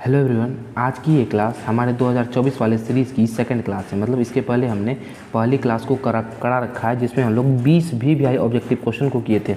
Hello everyone, आज की ये क्लास हमारे 2024 वाले सीरीज़ की सेकंड क्लास है। मतलब इसके पहले हमने पहली क्लास को करा रखा है जिसमें हम लोग 20 भी आई ऑब्जेक्टिव क्वेश्चन को किए थे।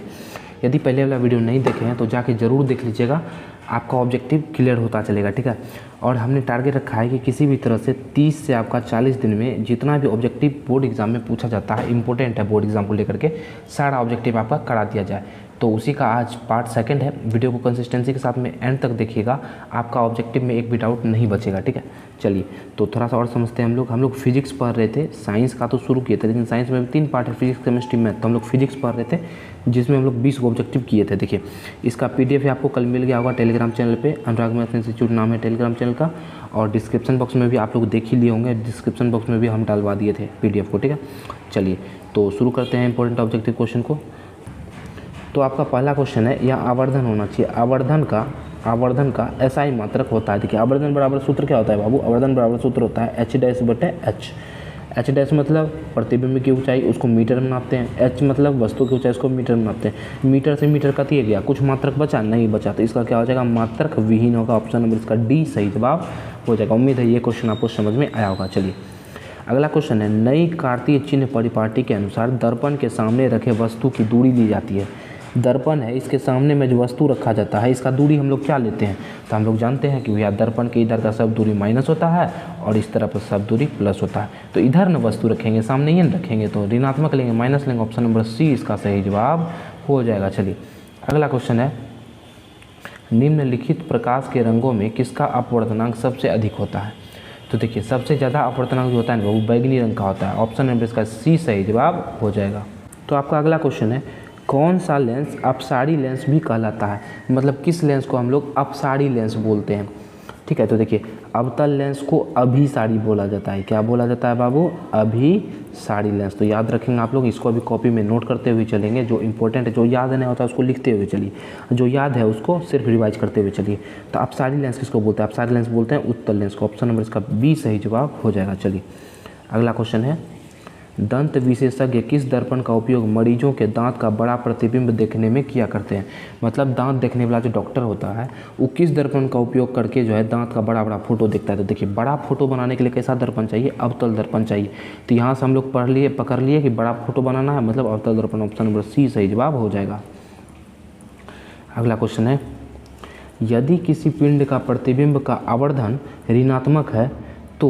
यदि पहले वाला वीडियो नहीं देखे हैं तो जाके ज़रूर देख लीजिएगा, आपका ऑब्जेक्टिव क्लियर होता चलेगा, ठीक है। और हमने टारगेट रखा है कि किसी भी तरह से 30 से आपका 40 दिन में जितना भी ऑब्जेक्टिव बोर्ड एग्जाम में पूछा जाता है, इंपॉर्टेंट है बोर्ड एग्जाम को लेकर के, सारा ऑब्जेक्टिव आपका करा दिया जाए। तो उसी का आज पार्ट सेकंड है। वीडियो को कंसिस्टेंसी के साथ में एंड तक देखिएगा, आपका ऑब्जेक्टिव में एक भी डाउट नहीं बचेगा, ठीक है। चलिए तो थोड़ा सा और समझते हैं। हम लोग फिजिक्स पढ़ रहे थे, साइंस का तो शुरू किए थे, लेकिन साइंस में भी 3 पार्ट है, फिजिक्स केमिस्ट्री मैथ। तो हम लोग फिजिक्स पढ़ रहे थे जिसमें हम लोग 20 ऑब्जेक्टिव किए थे। देखिए इसका PDF आपको कल मिल गया होगा टेलीग्राम चैनल पे, अनुराग मैथ इंस्टीट्यूट नाम है टेलीग्राम चैनल का। और डिस्क्रिप्शन बॉक्स में भी आप लोग देख ही लिए होंगे, डिस्क्रिप्शन बॉक्स में भी हम डालवा दिए थे PDF को, ठीक है। चलिए तो शुरू करते हैं इंपॉर्टेंट ऑब्जेक्टिव क्वेश्चन को। तो आपका पहला क्वेश्चन है, यह आवर्धन होना चाहिए। आवर्धन का SI मात्रक होता है। देखिए आवर्धन बराबर सूत्र क्या होता है बाबू? आवर्धन बराबर सूत्र होता है H'/H। H' मतलब प्रतिबिंब की ऊंचाई, उसको मीटर में नापते हैं। H मतलब वस्तु की ऊंचाई, उसको मीटर में नापते हैं। मीटर से मीटर कट गया, कुछ मात्रक बचा नहीं बचा, तो इसका क्या हो जाएगा? मात्रक विहीन होगा। ऑप्शन नंबर इसका D सही जवाब हो जाएगा। उम्मीद है ये क्वेश्चन आपको समझ में आया होगा। चलिए अगला क्वेश्चन है, नई कार्तीय चिन्ह परिपाटी के अनुसार दर्पण के सामने रखे वस्तु की दूरी दी जाती है। दर्पण है, इसके सामने में जो वस्तु रखा जाता है, इसका दूरी हम लोग क्या लेते हैं? तो हम लोग जानते हैं कि भैया दर्पण के इधर का सब दूरी माइनस होता है और इस तरफ सब दूरी प्लस होता है। तो इधर न वस्तु रखेंगे, सामने ये रखेंगे, तो ऋणात्मक लेंगे, माइनस लेंगे। ऑप्शन नंबर C इसका सही जवाब हो जाएगा। चलिए अगला क्वेश्चन है, निम्नलिखित प्रकाश के रंगों में किसका अपवर्तनांक सबसे अधिक होता है? तो देखिए सबसे ज़्यादा अपवर्तनांक जो होता है वो बैगनी रंग का होता है। ऑप्शन नंबर इसका C सही जवाब हो जाएगा। तो आपका अगला क्वेश्चन है, कौन सा लेंस अपसारी लेंस भी कहलाता है? मतलब किस लेंस को हम लोग अपसारी लेंस बोलते हैं, ठीक है। तो देखिए अवतल लेंस को अभिसारी बोला जाता है। क्या बोला जाता है बाबू? अभिसारी लेंस। तो याद रखेंगे आप लोग, इसको अभी कॉपी में नोट करते हुए चलेंगे। जो इंपॉर्टेंट है, जो याद नहीं होता उसको लिखते हुए चलिए, जो याद है उसको सिर्फ रिवाइज करते हुए चलिए। तो अपसारी लेंस किसको बोलते हैं? अपसारी लेंस बोलते हैं उत्तल लेंस को। ऑप्शन नंबर इसका B सही जवाब हो जाएगा। चलिए अगला क्वेश्चन है, दंत विशेषज्ञ किस दर्पण का उपयोग मरीजों के दांत का बड़ा प्रतिबिंब देखने में किया करते हैं? मतलब दांत देखने वाला जो डॉक्टर होता है वो किस दर्पण का उपयोग करके जो है दांत का बड़ा फोटो देखता है? तो देखिए बड़ा फोटो बनाने के लिए कैसा दर्पण चाहिए? अवतल दर्पण चाहिए। तो यहाँ से हम लोग पकड़ लिए कि बड़ा फोटो बनाना है, मतलब अवतल दर्पण। ऑप्शन नंबर C सही जवाब हो जाएगा। अगला क्वेश्चन है, यदि किसी पिंड का प्रतिबिंब का आवर्धन ऋणात्मक है तो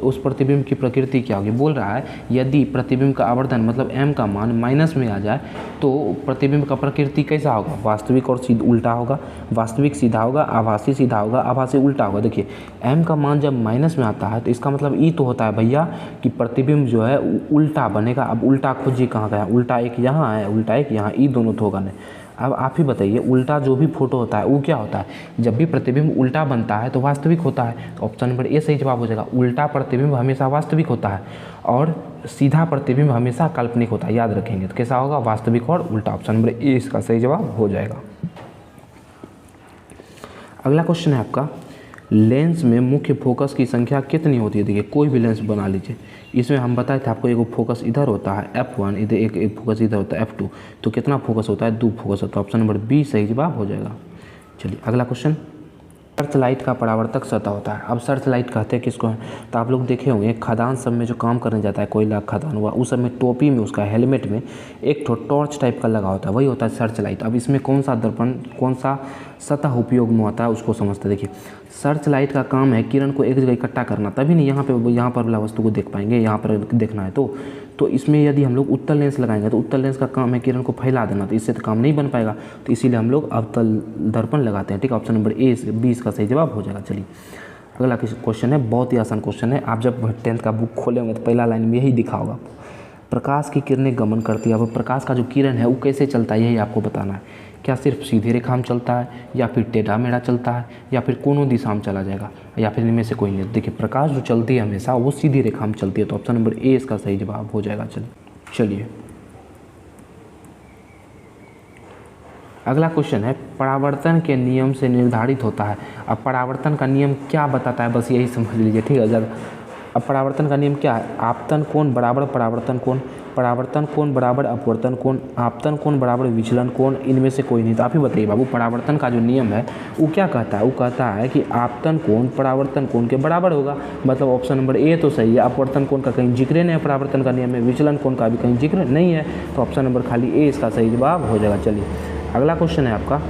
उस प्रतिबिंब की प्रकृति क्या होगी? बोल रहा है यदि प्रतिबिंब का आवर्धन मतलब m का मान माइनस में आ जाए तो प्रतिबिंब का प्रकृति कैसा होगा? वास्तविक और उल्टा होगा। वास्तविक सीधा होगा, आभासी सीधा होगा, आभासी उल्टा होगा। देखिए m का मान जब माइनस में आता है तो इसका मतलब ई तो होता है भैया कि प्रतिबिंब जो है उल्टा बनेगा। अब उल्टा खोजिए कहाँ का है? उल्टा एक यहाँ है, उल्टा एक यहाँ, ई दोनों तो होगा नहीं। अब आप ही बताइए, उल्टा जो भी फोटो होता है वो क्या होता है? जब भी प्रतिबिंब उल्टा बनता है तो वास्तविक होता है। तो ऑप्शन नंबर A सही जवाब हो जाएगा। उल्टा प्रतिबिंब हमेशा वास्तविक होता है और सीधा प्रतिबिंब हमेशा काल्पनिक होता है। याद रखेंगे तो कैसा होगा? वास्तविक और उल्टा। ऑप्शन नंबर A इसका सही जवाब हो जाएगा। अगला क्वेश्चन है आपका, लेंस में मुख्य फोकस की संख्या कितनी होती है? देखिए कोई भी लेंस बना लीजिए, इसमें हम बताए थे आपको, एक फोकस इधर होता है F1, इधर एक फोकस इधर होता है F2। तो कितना फोकस होता है? 2 फोकस होता है। ऑप्शन नंबर B सही जवाब हो जाएगा। चलिए अगला क्वेश्चन, सर्च लाइट का परावर्तक सतह होता है। अब सर्च लाइट कहते हैं किसको है? तो आप लोग देखे होंगे खदान सब में जो काम करने जाता है, कोयला खदान हुआ, उस सब में टोपी में, उसका हेलमेट में एक टॉर्च टाइप का लगा होता है, वही होता है सर्च लाइट। अब इसमें कौन सा दर्पण, कौन सा सतह उपयोग में आता है उसको समझते हैं। देखिए सर्च लाइट का काम है किरण को एक जगह इकट्ठा करना, तभी नहीं यहाँ पर वाला वस्तु को देख पाएंगे, यहाँ पर देखना है तो इसमें यदि हम लोग उत्तल लेंस लगाएंगे तो उत्तल लेंस का काम है किरण को फैला देना, तो इससे तो काम नहीं बन पाएगा। तो इसीलिए हम लोग अवतल दर्पण लगाते हैं, ठीक है। ऑप्शन नंबर B इसका सही जवाब हो जाएगा। चलिए अगला क्वेश्चन है, बहुत ही आसान क्वेश्चन है। आप जब 10th का बुक खोलेंगे तो पहला लाइन में यही दिखा होगा, प्रकाश की किरणें गमन करती है। अब प्रकाश का जो किरण है वो कैसे चलता है यही आपको बताना है। क्या सिर्फ सीधी रेखा में चलता है, या फिर टेढ़ा मेढ़ा चलता है, या फिर कोनों दिशा में चला जाएगा, या फिर इनमें से कोई नहीं? देखिए प्रकाश जो चलती है हमेशा वो सीधी रेखा में चलती है। तो ऑप्शन नंबर A इसका सही जवाब हो जाएगा। चलिए अगला क्वेश्चन है, परावर्तन के नियम से निर्धारित होता है। अब परावर्तन का नियम क्या बताता है, बस यही समझ लीजिए, ठीक है। अब परावर्तन का नियम क्या है? आपतन कोण बराबर परावर्तन कोण। परावर्तन कोण बराबर अपवर्तन कोण, आपतन कोण बराबर विचलन कोण, इनमें से कोई नहीं। तो आप ही बताइए बाबू, परावर्तन का जो नियम है वो क्या कहता है? वो कहता है कि आपतन कोण परावर्तन कोण के बराबर होगा, मतलब ऑप्शन नंबर ए तो सही है। अपवर्तन कोण का कहीं जिक्र नहीं है परावर्तन का नियम में, विचलन कोण का भी कहीं जिक्र नहीं है, तो ऑप्शन नंबर खाली ए इसका सही जवाब हो जाएगा। चलिए अगला क्वेश्चन है आपका,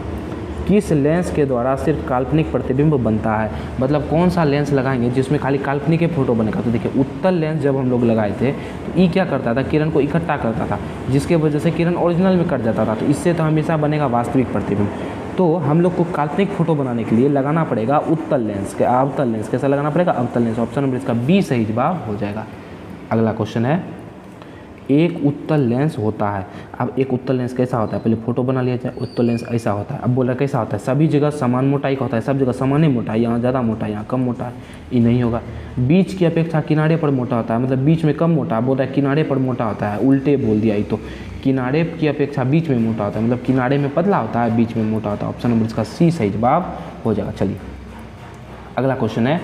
किस लेंस के द्वारा सिर्फ काल्पनिक प्रतिबिंब बनता है? मतलब कौन सा लेंस लगाएंगे जिसमें खाली काल्पनिक फोटो बनेगा? तो देखिए उत्तल लेंस जब हम लोग लगाए थे तो ई क्या करता था, किरण को इकट्ठा करता था, जिसके वजह से किरण ओरिजिनल में कट जाता था, तो इससे तो हमेशा बनेगा वास्तविक प्रतिबिंब। तो हम लोग को काल्पनिक फोटो बनाने के लिए लगाना पड़ेगा उत्तल लेंस के, अवतल लेंस कैसा लगाना पड़ेगा? अवतल लेंस। ऑप्शन नंबर इसका बी सही जवाब हो जाएगा। अगला क्वेश्चन है, एक उत्तल लेंस होता है। अब एक उत्तल लेंस कैसा होता है, पहले फोटो बना लिया जाए। उत्तल लेंस ऐसा होता है, अब बोला कैसा होता है, सभी जगह समान मोटाई का होता है, सब जगह समान ही मोटा है, यहाँ ज़्यादा मोटा है यहाँ कम मोटा है, ये नहीं होगा। बीच की अपेक्षा किनारे पर मोटा होता है, मतलब बीच में कम मोटा, बोल रहा है किनारे पर मोटा होता है, उल्टे बोल दिया ये तो। किनारे की अपेक्षा बीच में मोटा होता है, मतलब किनारे में पतला होता है, बीच में मोटा होता है। ऑप्शन नंबर इसका सी सही जवाब हो जाएगा। चलिए अगला क्वेश्चन है,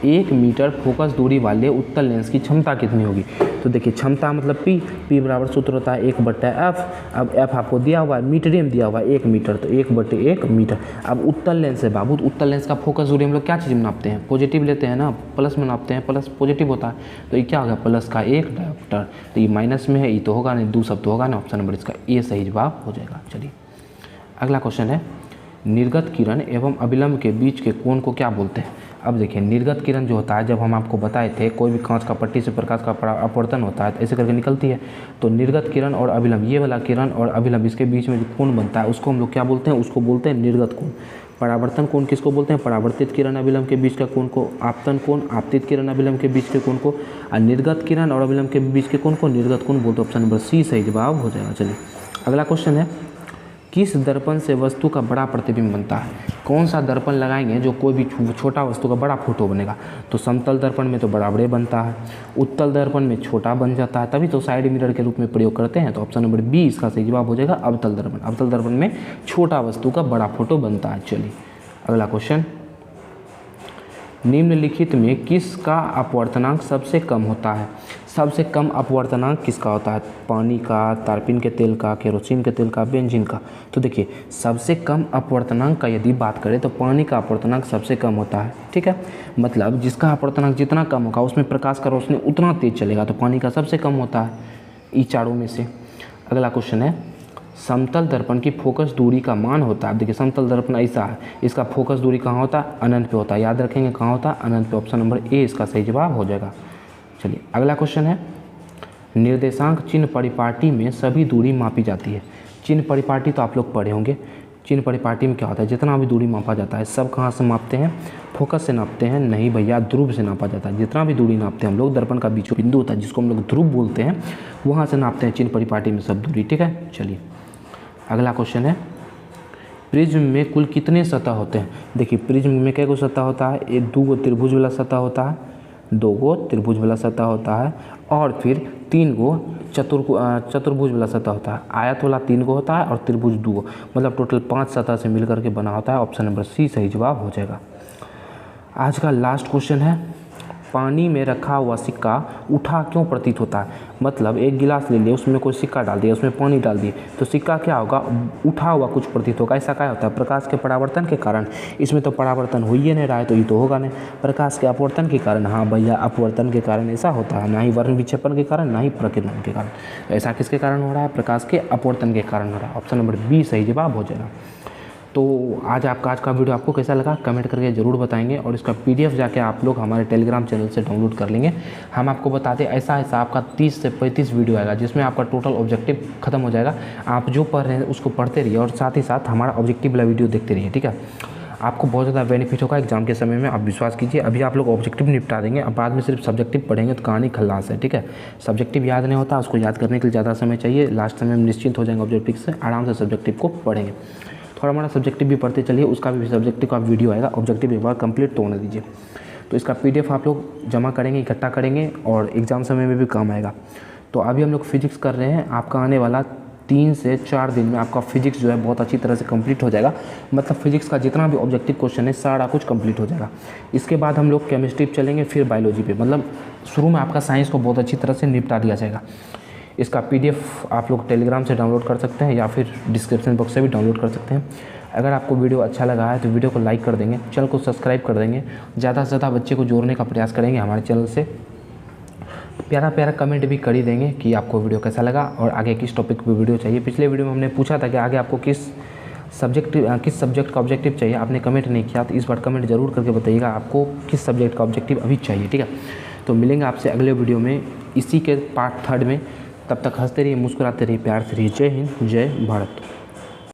1 मीटर फोकस दूरी वाले उत्तल लेंस की क्षमता कितनी होगी? तो देखिए क्षमता मतलब पी बराबर सूत्र होता है 1/f। अब f आपको दिया हुआ है, मीटरे में दिया हुआ है 1 मीटर, तो 1/1 मीटर। अब उत्तल लेंस है बाबू, उत्तल लेंस का फोकस दूरी हम लोग क्या चीज़ में नापते हैं? पॉजिटिव लेते हैं ना, प्लस में नापते हैं, प्लस पॉजिटिव होता है, तो ये क्या होगा प्लस का 1 डायोप्टर, तो ये माइनस में है, ये तो होगा नहीं, 2 शब्द होगा ना। ऑप्शन नंबर इसका ए सही जवाब हो जाएगा। चलिए अगला क्वेश्चन है, निर्गत किरण एवं अभिलंब के बीच के कोण को क्या बोलते हैं? अब देखिए निर्गत किरण जो होता है, जब हम आपको बताए थे कोई भी कांच का पट्टी से प्रकाश का अपवर्तन होता है तो ऐसे करके निकलती है, तो निर्गत किरण और अभिलंब, ये वाला किरण और अभिलंब इसके बीच में जो कोण बनता है उसको हम लोग क्या बोलते हैं? उसको बोलते हैं निर्गत कोण। परावर्तन कोण किसको बोलते हैं? परावर्तित किरण अभिलंब के बीच का कोण को। आपतन कोण आपतित किरण अभिलंब के बीच के कोण को। और निर्गत किरण और अभिलंब के बीच के कोण को निर्गत कोण बोलते हैं। ऑप्शन नंबर सी सही जवाब हो जाएगा। चलिए अगला क्वेश्चन है, किस दर्पण से वस्तु का बड़ा प्रतिबिंब बनता है? कौन सा दर्पण लगाएंगे जो कोई भी छोटा वस्तु का बड़ा फोटो बनेगा? तो समतल दर्पण में तो बराबरे बनता है, उत्तल दर्पण में छोटा बन जाता है, तभी तो साइड मिरर के रूप में प्रयोग करते हैं। तो ऑप्शन नंबर बी इसका सही जवाब हो जाएगा, अवतल दर्पण। अवतल दर्पण में छोटा वस्तु का बड़ा फोटो बनता है। चलिए अगला क्वेश्चन, निम्नलिखित में किसका अपवर्तनांक सबसे कम होता है? सबसे कम अपवर्तनांक किसका होता है? पानी का, तारपीन के तेल का, केरोसिन के तेल का, बेंजीन का। तो देखिए सबसे कम अपवर्तनांक का यदि बात करें तो पानी का अपवर्तनांक सबसे कम होता है, ठीक है। मतलब जिसका अपवर्तनांक जितना कम होगा उसमें प्रकाश का रोशनी उतना तेज चलेगा, तो पानी का सबसे कम होता है इन चारों में से। अगला क्वेश्चन है, समतल दर्पण की फोकस दूरी का मान होता है। देखिए समतल दर्पण ऐसा है, इसका फोकस दूरी कहाँ होता है? अनंत पे होता है। याद रखेंगे कहाँ होता है? अनंत पे। ऑप्शन नंबर ए इसका सही जवाब हो जाएगा। चलिए अगला क्वेश्चन है, निर्देशांक चिन्ह परिपाटी में सभी दूरी मापी जाती है। चिन्ह परिपाटी तो आप लोग पढ़े होंगे। चिन्ह परिपाटी में क्या होता है? जितना भी दूरी मापा जाता है सब कहाँ से मापते हैं? फोकस से नापते हैं? नहीं भैया, ध्रुव से नापा जाता है। जितना भी दूरी नापते हैं हम लोग, दर्पण का बीच बिंदु होता है जिसको हम लोग ध्रुव बोलते हैं, वहाँ से नापते हैं चिन्ह परिपाटी में सब दूरी, ठीक है। चलिए अगला क्वेश्चन है, प्रिज्म में कुल कितने सतह होते हैं? देखिए प्रिज्म में कै गो सतह होता है? एक 2 त्रिभुज वाला सतह होता है, 2 त्रिभुज वाला सतह होता है, और फिर 3 चतुर्भुज वाला सतह होता है। आयत वाला 3 होता है और त्रिभुज 2, मतलब टोटल 5 सतह से मिलकर के बना होता है। ऑप्शन नंबर सी सही जवाब हो जाएगा। आज का लास्ट क्वेश्चन है, पानी में रखा हुआ सिक्का उठा क्यों प्रतीत होता है? मतलब एक गिलास ले लिया, उसमें कोई सिक्का डाल दिया, उसमें पानी डाल दिए, तो सिक्का क्या होगा? उठा हुआ कुछ प्रतीत होगा। ऐसा क्या होता है? प्रकाश के परावर्तन के कारण। इसमें तो परावर्तन हो ही नहीं रहा है, तो ये तो होगा नहीं। प्रकाश के अपवर्तन के कारण, हाँ भैया अपवर्तन के कारण ऐसा होता है, ना ही वर्ण विक्षेपण के कारण, ना ही प्रकीर्णन के कारण। तो ऐसा किसके कारण हो रहा है? प्रकाश के अपवर्तन के कारण हो रहा है। ऑप्शन नंबर बी सही जवाब हो जाएगा। तो आज का वीडियो आपको कैसा लगा कमेंट करके ज़रूर बताएंगे, और इसका पीडीएफ जाके आप लोग हमारे टेलीग्राम चैनल से डाउनलोड कर लेंगे। हम आपको बताते ऐसा आपका 30 से 35 वीडियो आएगा जिसमें आपका टोटल ऑब्जेक्टिव खत्म हो जाएगा। आप जो पढ़ रहे हैं उसको पढ़ते रहिए और साथ ही साथ हमारा ऑब्जेक्टिव वाला वीडियो देखते रहिए, ठीक है। आपको बहुत ज़्यादा बेनिफिट होगा एग्जाम के समय में, आप विश्वास कीजिए। अभी आप लोग ऑब्जेक्टिव निपटा देंगे, अब बाद में सिर्फ सब्जेक्टिव पढ़ेंगे तो कहानी खल्लास है, ठीक है। सब्जेक्टिव याद नहीं होता, उसको याद करने के लिए ज़्यादा समय चाहिए। लास्ट समय में निश्चिंत हो जाएंगे ऑब्जेक्टिव से, आराम से सब्जेक्टिव को पढ़ेंगे। थोड़ा हमारा सब्जेक्टिव भी पढ़ते चलिए, उसका भी सब्जेक्टिव का वीडियो आएगा। ऑब्जेक्टिव एक बार कंप्लीट तो होने दीजिए। तो इसका पीडीएफ आप लोग जमा करेंगे, इकट्ठा करेंगे, और एग्ज़ाम समय में भी काम आएगा। तो अभी हम लोग फिजिक्स कर रहे हैं, आपका आने वाला 3 से 4 दिन में आपका फिजिक्स जो है बहुत अच्छी तरह से कंप्लीट हो जाएगा। मतलब फिजिक्स का जितना भी ऑब्जेक्टिव क्वेश्चन है सारा कुछ कंप्लीट हो जाएगा। इसके बाद हम लोग केमिस्ट्री पे चलेंगे, फिर बायोलॉजी पे। मतलब शुरू में आपका साइंस को बहुत अच्छी तरह से निपटा दिया जाएगा। इसका PDF आप लोग टेलीग्राम से डाउनलोड कर सकते हैं या फिर डिस्क्रिप्शन बॉक्स से भी डाउनलोड कर सकते हैं। अगर आपको वीडियो अच्छा लगा है तो वीडियो को लाइक कर देंगे, चैनल को सब्सक्राइब कर देंगे, ज़्यादा से ज़्यादा बच्चे को जोड़ने का प्रयास करेंगे हमारे चैनल से। प्यारा प्यारा कमेंट भी कर ही देंगे कि आपको वीडियो कैसा लगा और आगे किस टॉपिक पे वीडियो चाहिए। पिछले वीडियो में हमने पूछा था कि आगे आपको किस सब्जेक्ट का ऑब्जेक्टिव चाहिए, आपने कमेंट नहीं किया, तो इस बार कमेंट जरूर करके बताइएगा आपको किस सब्जेक्ट का ऑब्जेक्टिव अभी चाहिए। ठीक है, तो मिलेंगे आपसे अगले वीडियो में इसी के पार्ट 3 में। तब तक हंसते रहिए, मुस्कुराते रहिए, प्यार से रहिए। जय हिंद, जय भारत।